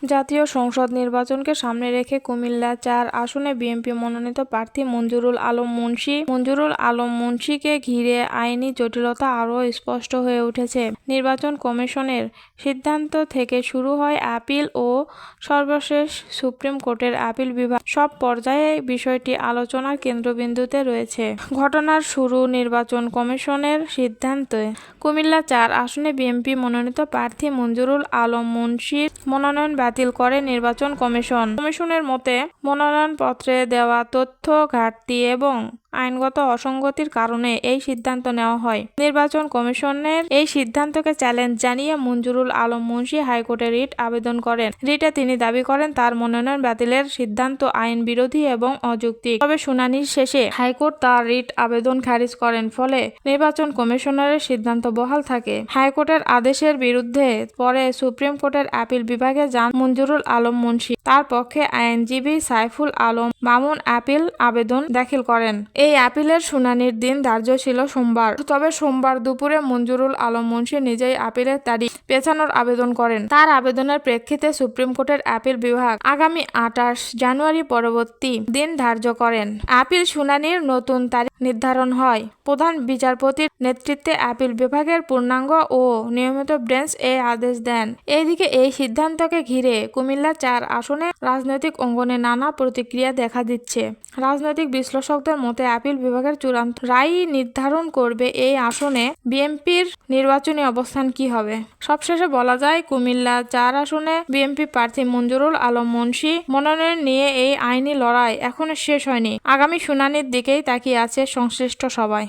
জাতীয় সংসদ নির্বাচনকে সামনে রেখে কুমিল্লা-৪ আসনে বিএনপি মনোনীত প্রার্থী মঞ্জুরুল আলম মুন্সীকে ঘিরে আইনি জটিলতা আরও স্পষ্ট হয়ে উঠেছে। নির্বাচন কমিশনের সিদ্ধান্ত থেকে শুরু হয় আপিল ও সর্বশেষ সুপ্রিম কোর্টের আপিল বিভাগ, সব পর্যায়ে বিষয়টি আলোচনার কেন্দ্রবিন্দুতে রয়েছে। ঘটনার শুরু নির্বাচন কমিশনের সিদ্ধান্তে। কুমিল্লা-৪ আসনে বিএনপি মনোনীত প্রার্থী মঞ্জুরুল আলম মুন্সীর মনোনয়ন বাতিল করে নির্বাচন কমিশন। কমিশনের মতে, মনোনয়নপত্রে দেওয়া তথ্য ঘাটতি এবং আইনগত অসঙ্গতির কারণে এই সিদ্ধান্ত নেওয়া হয়। নির্বাচন কমিশনের এই সিদ্ধান্তকে চ্যালেঞ্জ জানিয়ে মঞ্জুরুল আলম মুন্সী হাইকোর্টে রিট আবেদন করেন। রিটে তিনি দাবি করেন তার মনোনয়ন বাতিলের সিদ্ধান্ত আইন বিরোধী এবং অযৌক্তিক। তবে শুনানির শেষে হাইকোর্ট তার রিট আবেদন খারিজ করেন, ফলে নির্বাচন কমিশনারের সিদ্ধান্ত বহাল থাকে। হাইকোর্টের আদেশের বিরুদ্ধে পরে সুপ্রিম কোর্টের আপিল বিভাগে যান মঞ্জুরুল আলম মুন্সী। তার পক্ষে আইনজীবী সাইফুল আলম মামুন আপিল আবেদন দাখিল করেন। এই আপিলের শুনানির দিন ধার্য ছিল সোমবার। তবে সোমবার দুপুরে মঞ্জুরুল আলম মুন্সী নিজেই আপিলের তারিখ পেছানোর আবেদন করেন। তার আবেদনের প্রেক্ষিতে সুপ্রিম কোর্টের আপিল বিভাগ আগামী 28 জানুয়ারি পরবর্তী দিন ধার্য করেন। আপিল শুনানির নতুন তারিখ নির্ধারণ হয়। প্রধান বিচারপতির নেতৃত্বে আপিল বিভাগের পূর্ণাঙ্গ ও নিয়মিত বেঞ্চ এই আদেশ দেন। এদিকে এই সিদ্ধান্তকে ঘিরে কুমিল্লা-৪ আসনে রাজনৈতিক অঙ্গনে নানা প্রতিক্রিয়া দেখা দিচ্ছে। রাজনৈতিক বিশ্লেষকদের মতে আপিল বিভাগের চূড়ান্ত রায় নির্ধারণ করবে এই আসনে বিএনপির নির্বাচনী অবস্থান কি হবে। সবশেষে বলা যায়, কুমিল্লা-৪ আসনে বিএনপি প্রার্থী মঞ্জুরুল আলম মুন্সী মনোনয়ন নিয়ে এই আইনি লড়াই এখনো শেষ হয়নি। আগামী শুনানির দিকেই তাকিয়ে আছে সংশ্লিষ্ট সবাই।